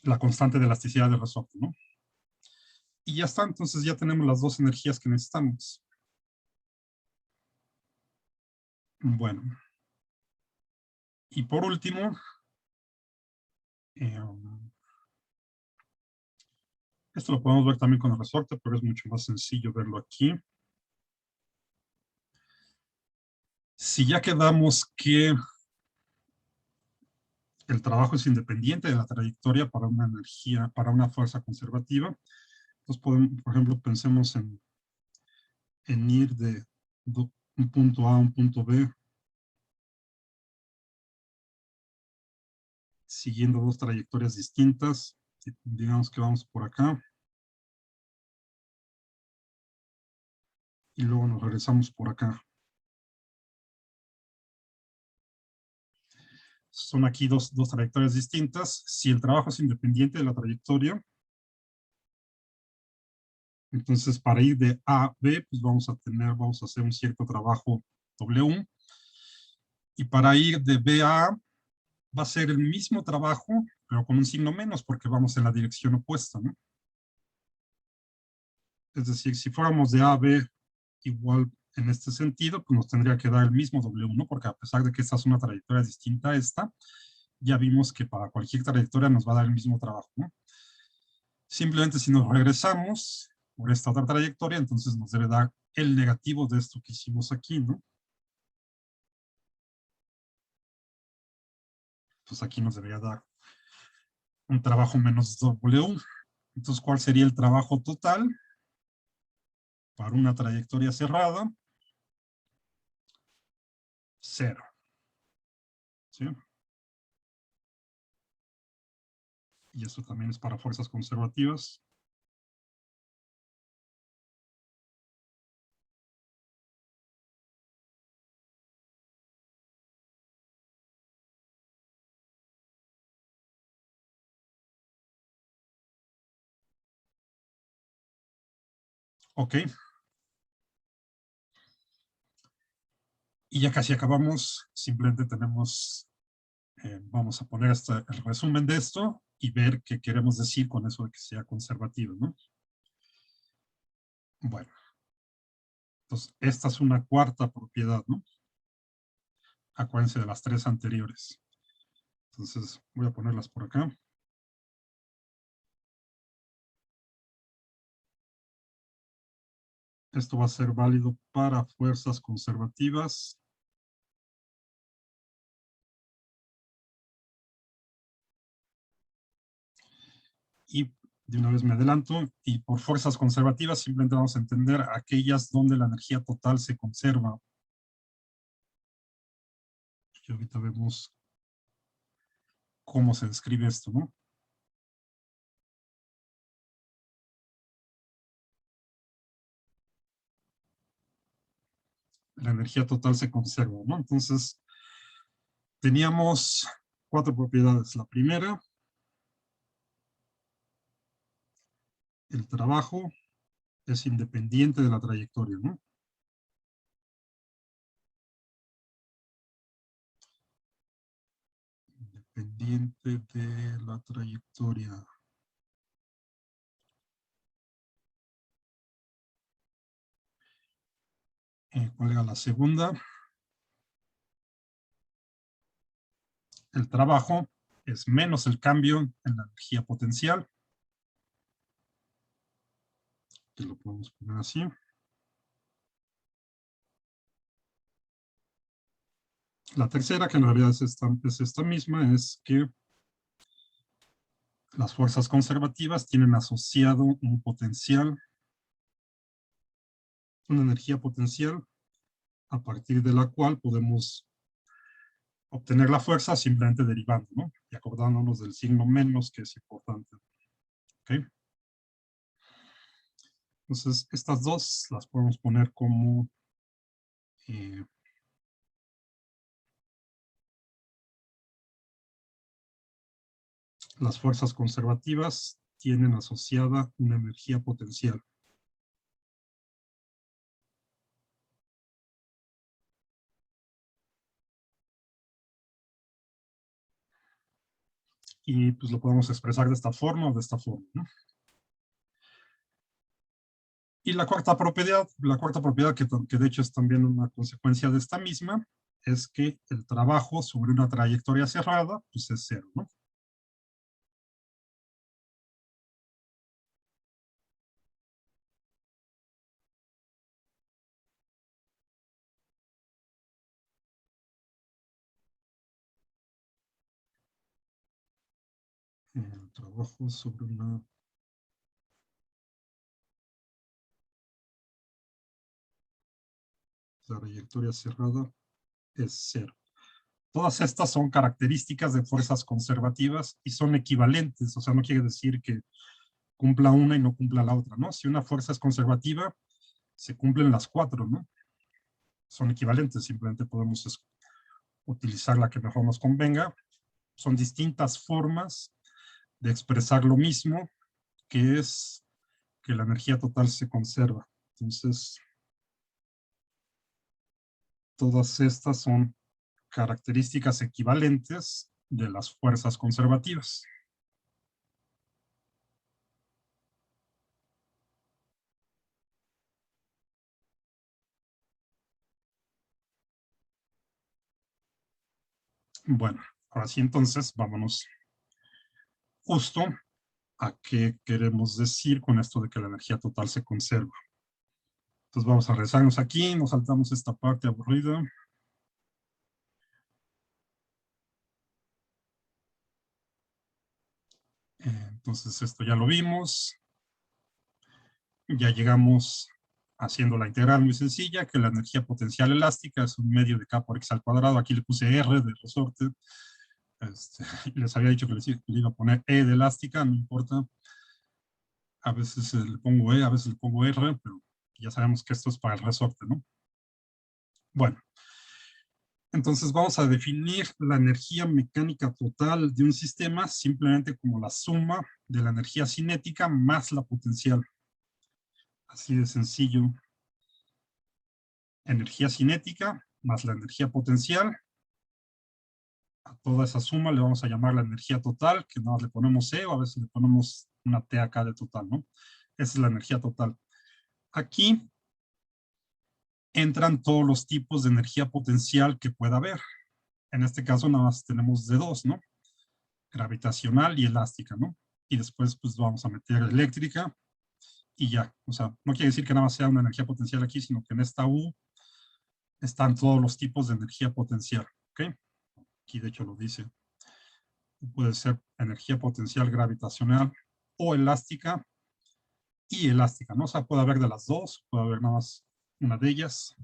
la constante de elasticidad del resorte, ¿no? Y ya está, entonces ya tenemos las dos energías que necesitamos. Bueno. Y por último, esto lo podemos ver también con el resorte, pero es mucho más sencillo verlo aquí. Si ya quedamos que el trabajo es independiente de la trayectoria para una energía, para una fuerza conservativa, entonces podemos, por ejemplo, pensemos en ir de un punto A a un punto B, siguiendo dos trayectorias distintas. Digamos que vamos por acá. Y luego nos regresamos por acá. Son aquí dos trayectorias distintas. Si el trabajo es independiente de la trayectoria, entonces para ir de A a B, pues vamos a hacer un cierto trabajo W. Y para ir de B a A, va a ser el mismo trabajo, pero con un signo menos, porque vamos en la dirección opuesta, ¿no? Es decir, si fuéramos de A a B igual en este sentido, pues nos tendría que dar el mismo W, ¿no? Porque a pesar de que esta es una trayectoria distinta a esta, ya vimos que para cualquier trayectoria nos va a dar el mismo trabajo, ¿no? Simplemente si nos regresamos por esta otra trayectoria, entonces nos debe dar el negativo de esto que hicimos aquí, ¿no? Entonces aquí nos debería dar un trabajo menos W. Entonces, ¿cuál sería el trabajo total para una trayectoria cerrada? 0. ¿Sí? Y esto también es para fuerzas conservativas. Ok. Y ya casi acabamos. Simplemente tenemos, vamos a poner el resumen de esto y ver qué queremos decir con eso de que sea conservativo, ¿no? Bueno. Entonces, esta es una cuarta propiedad, ¿no? Acuérdense de las tres anteriores. Entonces, voy a ponerlas por acá. Esto va a ser válido para fuerzas conservativas. Y de una vez me adelanto, y por fuerzas conservativas simplemente vamos a entender aquellas donde la energía total se conserva. Y ahorita vemos cómo se describe esto, ¿no? La energía total se conserva, ¿no? Entonces, teníamos cuatro propiedades. La primera, el trabajo es independiente de la trayectoria, ¿no? Independiente de la trayectoria. ¿Cuál era la segunda? El trabajo es menos el cambio en la energía potencial. Que lo podemos poner así. La tercera, que en realidad es esta misma, es que las fuerzas conservativas tienen asociado un potencial, una energía potencial, a partir de la cual podemos obtener la fuerza simplemente derivando, ¿no? Y acordándonos del signo menos, que es importante. ¿Ok? Entonces, estas dos las podemos poner como las fuerzas conservativas tienen asociada una energía potencial. Y pues lo podemos expresar de esta forma o de esta forma, ¿no? Y la cuarta propiedad que de hecho es también una consecuencia de esta misma, es que el trabajo sobre una trayectoria cerrada, pues es cero, ¿no? El trabajo sobre una trayectoria cerrada es cero. Todas estas son características de fuerzas conservativas y son equivalentes, o sea, no quiere decir que cumpla una y no cumpla la otra, ¿no? Si una fuerza es conservativa, se cumplen las cuatro, ¿no? Son equivalentes, simplemente podemos utilizar la que mejor nos convenga. Son distintas formas de expresar lo mismo, que es que la energía total se conserva. Entonces, todas estas son características equivalentes de las fuerzas conservativas. Bueno, ahora sí entonces vámonos justo a qué queremos decir con esto de que la energía total se conserva. Entonces vamos a regresarnos aquí, nos saltamos esta parte aburrida. Entonces esto ya lo vimos. Ya llegamos haciendo la integral muy sencilla, que la energía potencial elástica es un medio de K por X al cuadrado. Aquí le puse R de resorte. Les había dicho que le iba a poner E de elástica, no importa. A veces le pongo E, a veces le pongo R, pero ya sabemos que esto es para el resorte, ¿no? Bueno, entonces vamos a definir la energía mecánica total de un sistema simplemente como la suma de la energía cinética más la potencial. Así de sencillo. Energía cinética más la energía potencial. A toda esa suma le vamos a llamar la energía total, que nada más le ponemos E o a veces le ponemos una T acá de total, ¿no? Esa es la energía total. Aquí entran todos los tipos de energía potencial que pueda haber. En este caso nada más tenemos de dos, ¿no? Gravitacional y elástica, ¿no? Y después pues vamos a meter eléctrica y ya. O sea, no quiere decir que nada más sea una energía potencial aquí, sino que en esta U están todos los tipos de energía potencial, ¿ok? Aquí de hecho lo dice. Puede ser energía potencial gravitacional o elástica y elástica, ¿no? O sea, puede haber de las dos, puede haber nada más una de ellas.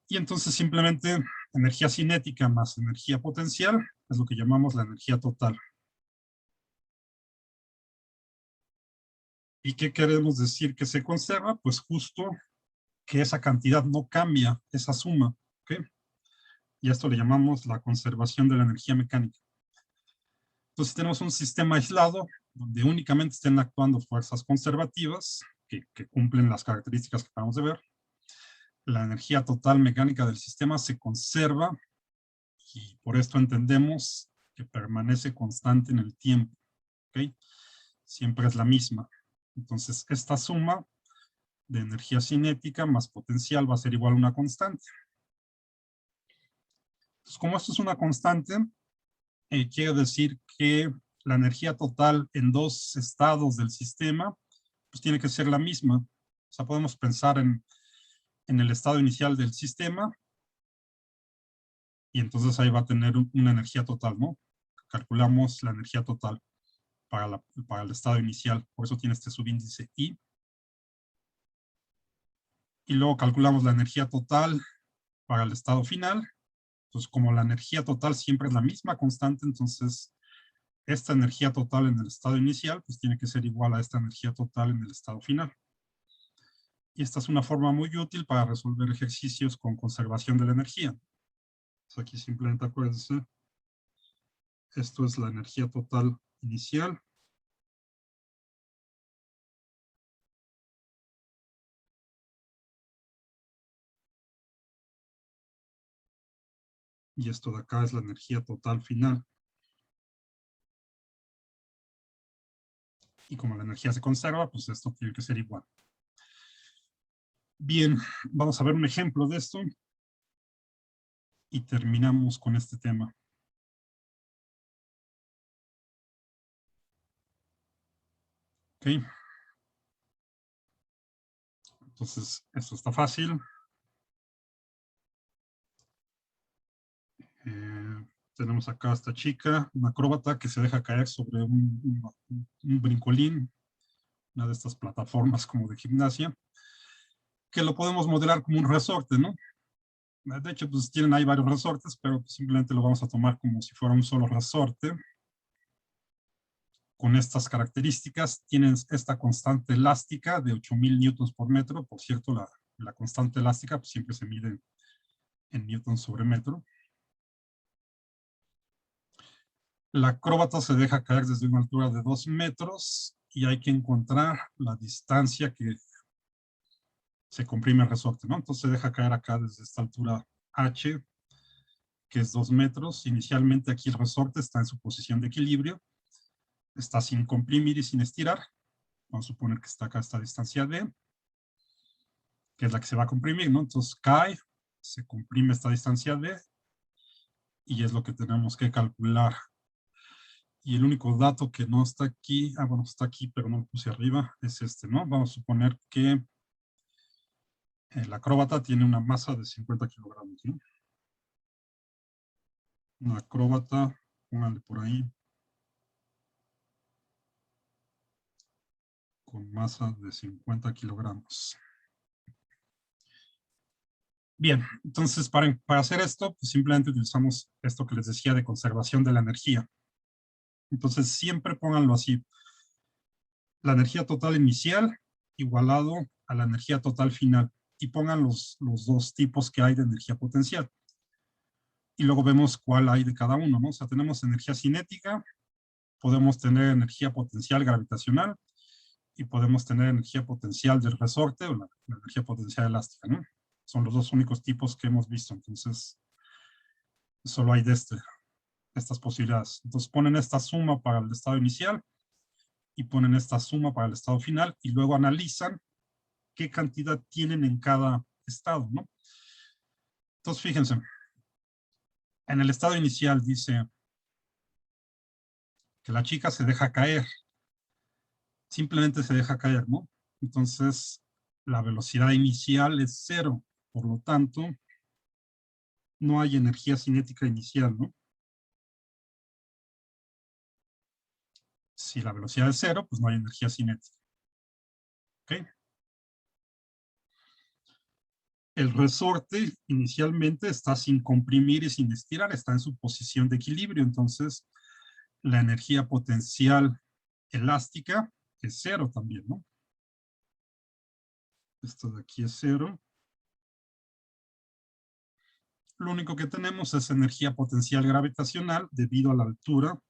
Y entonces simplemente energía cinética más energía potencial es lo que llamamos la energía total. ¿Y qué queremos decir que se conserva? Pues justo que esa cantidad no cambia, esa suma, ¿ok? Y a esto le llamamos la conservación de la energía mecánica. Entonces tenemos un sistema aislado donde únicamente estén actuando fuerzas conservativas que cumplen las características que acabamos de ver. La energía total mecánica del sistema se conserva y por esto entendemos que permanece constante en el tiempo, ¿ok? Siempre es la misma. Entonces, esta suma de energía cinética más potencial va a ser igual a una constante. Entonces, como esto es una constante, quiere decir que la energía total en dos estados del sistema pues tiene que ser la misma. O sea, podemos pensar en el estado inicial del sistema y entonces ahí va a tener una energía total, ¿no? Calculamos la energía total para el estado inicial, por eso tiene este subíndice I. Y luego calculamos la energía total para el estado final. Entonces, como la energía total siempre es la misma constante, entonces esta energía total en el estado inicial pues tiene que ser igual a esta energía total en el estado final. Y esta es una forma muy útil para resolver ejercicios con conservación de la energía. Entonces, aquí simplemente acuérdense, esto es la energía total inicial. Y esto de acá es la energía total final. Y como la energía se conserva, pues esto tiene que ser igual. Bien, vamos a ver un ejemplo de esto. Y terminamos con este tema. Ok. Entonces, esto está fácil. Tenemos acá a esta chica, una acróbata que se deja caer sobre un brincolín, una de estas plataformas como de gimnasia, que lo podemos modelar como un resorte, ¿no? De hecho, pues tienen ahí varios resortes, pero simplemente lo vamos a tomar como si fuera un solo resorte. Con estas características, tienen esta constante elástica de 8000 newtons por metro. Por cierto, la constante elástica pues, siempre se mide en newtons sobre metro. La acróbata se deja caer desde una altura de 2 metros y hay que encontrar la distancia que se comprime el resorte, ¿no? Entonces se deja caer acá desde esta altura h, que es 2 metros. Inicialmente aquí el resorte está en su posición de equilibrio, está sin comprimir y sin estirar. Vamos a suponer que está acá esta distancia d, que es la que se va a comprimir, ¿no? Entonces cae, se comprime esta distancia d y es lo que tenemos que calcular. Y el único dato que no está aquí, bueno, está aquí, pero no lo puse arriba, es este, ¿no? Vamos a suponer que el acróbata tiene una masa de 50 kilogramos, ¿no? Una acróbata, pónganle por ahí, con masa de 50 kilogramos. Bien, entonces para hacer esto, pues simplemente utilizamos esto que les decía de conservación de la energía. Entonces siempre pónganlo así. La energía total inicial igualado a la energía total final. Y pongan los dos tipos que hay de energía potencial. Y luego vemos cuál hay de cada uno, ¿no? O sea, tenemos energía cinética, podemos tener energía potencial gravitacional y podemos tener energía potencial del resorte o la energía potencial elástica, ¿no? Son los dos únicos tipos que hemos visto. Entonces, solo hay de estas posibilidades. Entonces, ponen esta suma para el estado inicial y ponen esta suma para el estado final y luego analizan qué cantidad tienen en cada estado, ¿no? Entonces, fíjense, en el estado inicial dice que la chica se deja caer, simplemente se deja caer, ¿no? Entonces, la velocidad inicial es 0, por lo tanto, no hay energía cinética inicial, ¿no? Si la velocidad es 0, pues no hay energía cinética. ¿Ok? El resorte inicialmente está sin comprimir y sin estirar, está en su posición de equilibrio, entonces la energía potencial elástica es 0 también, ¿no? Esto de aquí es 0. Lo único que tenemos es energía potencial gravitacional debido a la altura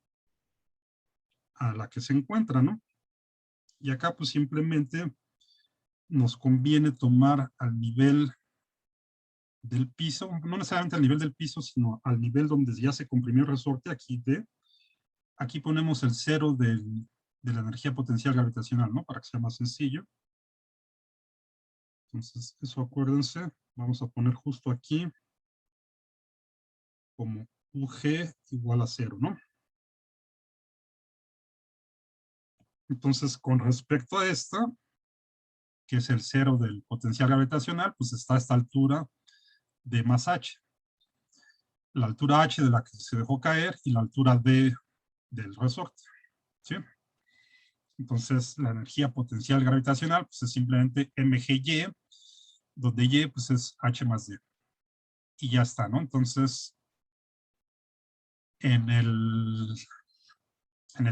a la que se encuentra, ¿no? Y acá pues simplemente nos conviene tomar al nivel del piso, no necesariamente al nivel del piso, sino al nivel donde ya se comprimió el resorte, aquí D. Aquí ponemos el 0 de la energía potencial gravitacional, ¿no? Para que sea más sencillo. Entonces, eso acuérdense, vamos a poner justo aquí como UG igual a 0, ¿no? Entonces, con respecto a esta, que es el 0 del potencial gravitacional, pues está a esta altura de más h. La altura h de la que se dejó caer y la altura d del resorte, ¿sí? Entonces, la energía potencial gravitacional pues, es simplemente mgy, donde y pues, es h más d. y ya está, ¿no? Entonces, en el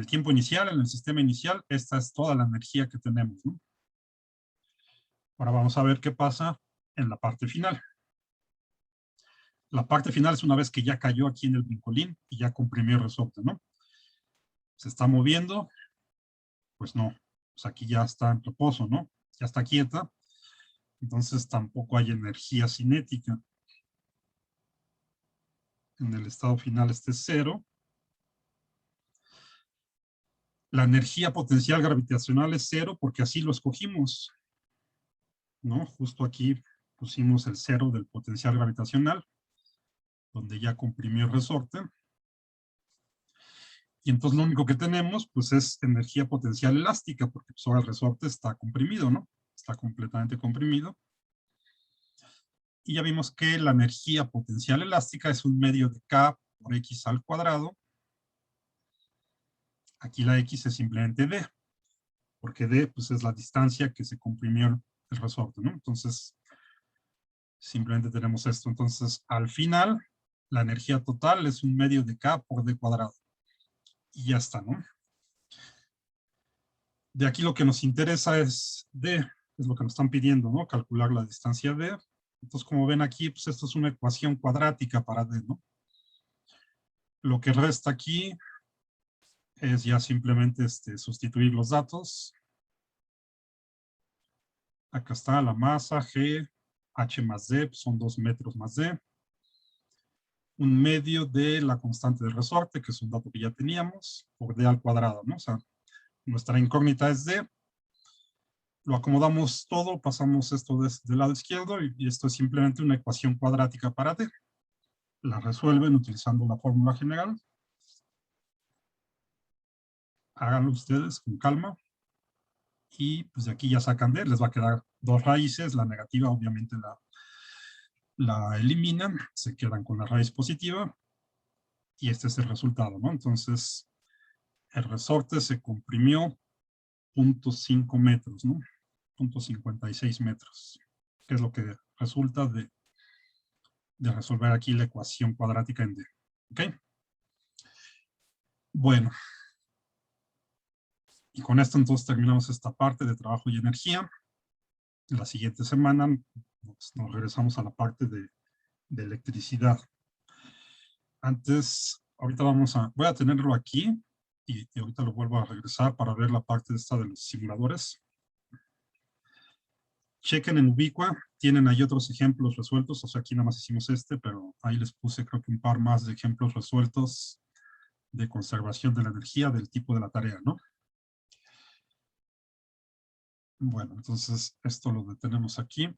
tiempo inicial, en el sistema inicial, esta es toda la energía que tenemos, ¿no? Ahora vamos a ver qué pasa en la parte final. La parte final es una vez que ya cayó aquí en el brincolín y ya comprimió el resorte, ¿no? Se está moviendo, pues no, pues aquí ya está en reposo, ¿no? Ya está quieta, entonces tampoco hay energía cinética. En el estado final este es 0. La energía potencial gravitacional es 0 porque así lo escogimos, ¿no? Justo aquí pusimos el 0 del potencial gravitacional, donde ya comprimió el resorte. Y entonces lo único que tenemos, pues, es energía potencial elástica, porque pues, ahora el resorte está comprimido, ¿no? Está completamente comprimido. Y ya vimos que la energía potencial elástica es un medio de K por X al cuadrado. Aquí la X es simplemente D, porque D, pues, es la distancia que se comprimió el resorte, ¿no? Entonces, simplemente tenemos esto. Entonces, al final, la energía total es un medio de K por D cuadrado. Y ya está, ¿no? De aquí lo que nos interesa es D, es lo que nos están pidiendo, ¿no? Calcular la distancia D. Entonces, como ven aquí, pues esto es una ecuación cuadrática para D, ¿no? Lo que resta aquí es ya simplemente sustituir los datos. Acá está la masa, G, H más D, pues son 2 metros más D. Un medio de la constante de resorte, que es un dato que ya teníamos, por D al cuadrado, ¿no? O sea, nuestra incógnita es D. Lo acomodamos todo, pasamos esto del lado izquierdo y esto es simplemente una ecuación cuadrática para D. La resuelven utilizando la fórmula general. Háganlo ustedes con calma. Y pues de aquí ya sacan D, les va a quedar 2 raíces, la negativa obviamente la eliminan, se quedan con la raíz positiva y este es el resultado, ¿no? Entonces, el resorte se comprimió 0.5 metros, ¿no? 0.56 metros, que es lo que resulta de resolver aquí la ecuación cuadrática en D. ¿Ok? Bueno, y con esto entonces terminamos esta parte de trabajo y energía. La siguiente semana nos regresamos a la parte de electricidad. Antes, ahorita voy a tenerlo aquí y ahorita lo vuelvo a regresar para ver la parte esta de los simuladores. Chequen en Ubiqua, tienen ahí otros ejemplos resueltos, o sea, aquí nada más hicimos pero ahí les puse creo que un par más de ejemplos resueltos de conservación de la energía del tipo de la tarea, ¿no? Bueno, entonces esto lo detenemos aquí.